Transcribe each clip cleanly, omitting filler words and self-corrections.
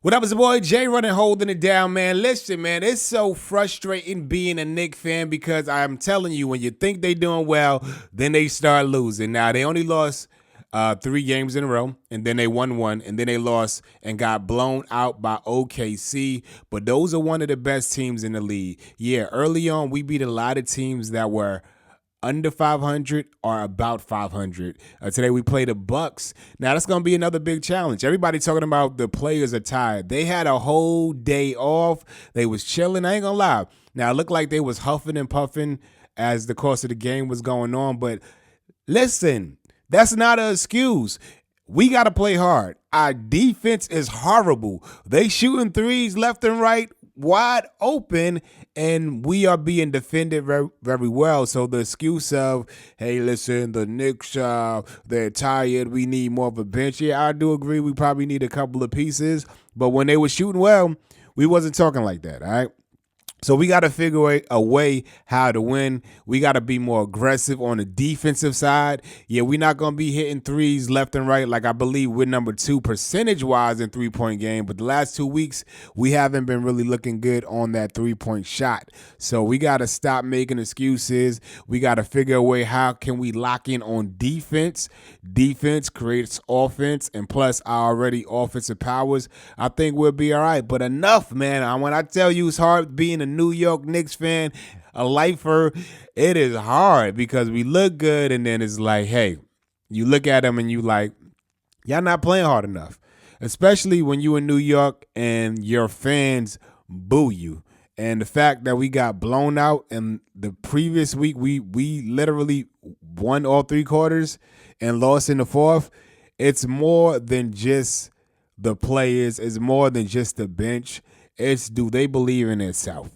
What up, it's your boy Jay running, holding it down, man. Listen, man, it's so frustrating being a Knicks fan because I'm telling you, when you think they doing well, then they start losing. Now, they only lost 3 games in a row, and then they won one, and then they lost and got blown out by OKC. But those are one of the best teams in the league. Yeah, early on, we beat a lot of teams that were under 500 or about 500. Today we play the Bucks. Now that's going to be another big challenge. Everybody talking about the players are tired. They had a whole day off. They was chilling. I ain't going to lie. Now it looked like they was huffing and puffing as the course of the game was going on. But listen, that's not an excuse. We got to play hard. Our defense is horrible. They shooting threes left and right, wide open, and we are being defended very, very well. So the excuse of, hey, listen, the Knicks, they're tired, we need more of a bench. Yeah, I do agree we probably need a couple of pieces. But when they were shooting well, we wasn't talking like that, all right? So we got to figure a way how to win. We got to be more aggressive on the defensive side. Yeah, we're not going to be hitting threes left and right. Like I believe we're number 2 percentage-wise in three-point game. But the last 2 weeks, we haven't been really looking good on that three-point shot. So we got to stop making excuses. We got to figure a way how can we lock in on defense. Defense creates offense. And plus our already offensive powers. I think we'll be all right. But enough, man. When I tell you it's hard being a New York Knicks fan, a lifer, it is hard because we look good and then it's like, hey, you look at them and you like, y'all not playing hard enough, especially when you in New York and your fans boo you. And the fact that we got blown out and the previous week we literally won all 3 quarters and lost in the fourth, it's more than just the players, it's more than just the bench. It's do they believe in itself?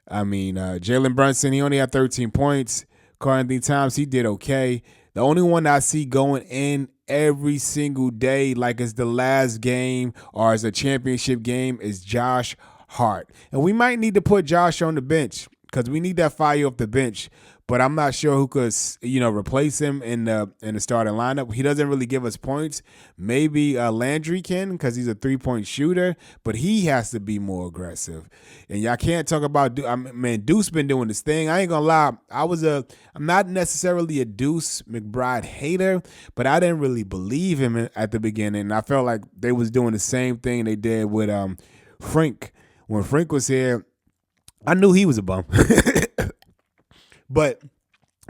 I mean, Jalen Brunson, he only had 13 points. Carl Towns, he did okay. The only one I see going in every single day like it's the last game or it's a championship game is Josh Hart. And we might need to put Josh on the bench because we need that fire off the bench. But I'm not sure who could, replace him in the starting lineup. He doesn't really give us points. Maybe Landry can because he's a 3-point shooter, but he has to be more aggressive. And y'all can't talk about Deuce been doing this thing. I ain't gonna lie. I'm not necessarily a Deuce McBride hater, but I didn't really believe him at the beginning. I felt like they was doing the same thing they did with Frank. When Frank was here, I knew he was a bum. But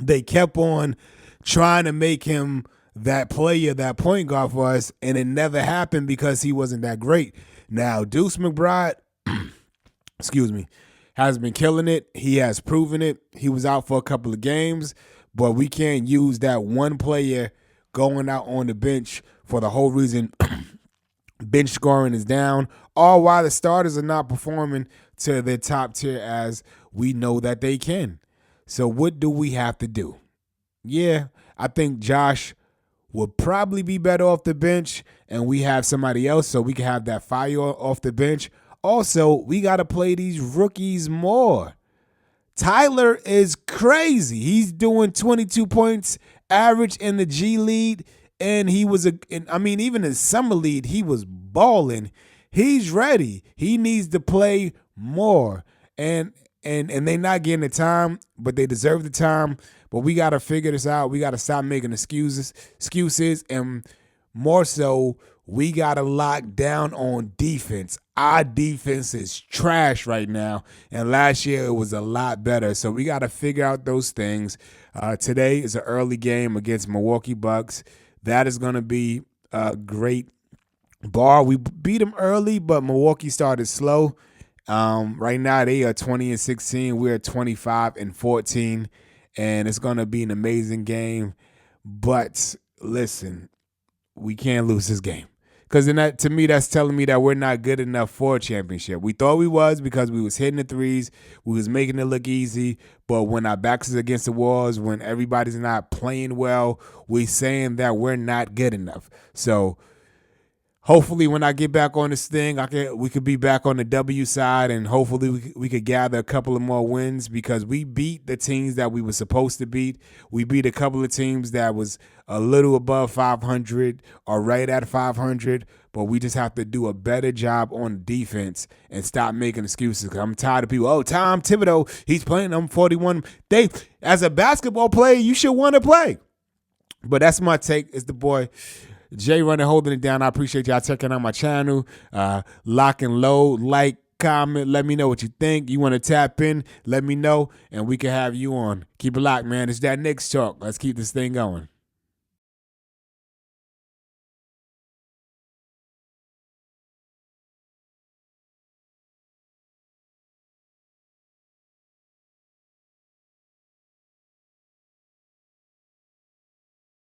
they kept on trying to make him that player, that point guard for us, and it never happened because he wasn't that great. Now, Deuce McBride, has been killing it. He has proven it. He was out for a couple of games, but we can't use that one player going out on the bench for the whole reason bench scoring is down, all while the starters are not performing to their top tier as we know that they can. So what do we have to do? Yeah, I think Josh would probably be better off the bench and we have somebody else so we can have that fire off the bench. Also, we got to play these rookies more. Tyler is crazy. He's doing 22 points average in the G League, and he was even in Summer League, he was balling. He's ready. He needs to play more. And they're not getting the time, but they deserve the time. But we got to figure this out. We got to stop making excuses, and more so, we got to lock down on defense. Our defense is trash right now, and last year it was a lot better. So we got to figure out those things. Today is an early game against Milwaukee Bucks. That is going to be a great bar. We beat them early, but Milwaukee started slow. Right now they are 20-16. We're 25-14, and it's going to be an amazing game. But listen, we can't lose this game. Because to me, that's telling me that we're not good enough for a championship. We thought we was because we was hitting the threes. We was making it look easy. But when our backs is against the walls, when everybody's not playing well, we saying that we're not good enough. So hopefully when I get back on this thing, we could be back on the W side, and hopefully we could gather a couple of more wins because we beat the teams that we were supposed to beat. We beat a couple of teams that was a little above 500 or right at 500, but we just have to do a better job on defense and stop making excuses. Cause I'm tired of people. Oh, Tom Thibodeau, he's playing them 41. As a basketball player, you should want to play. But that's my take. It's the boy Jay Running, holding it down. I appreciate y'all checking out my channel. Lock and load, like, comment. Let me know what you think. You want to tap in? Let me know, and we can have you on. Keep it locked, man. It's that Knicks talk. Let's keep this thing going.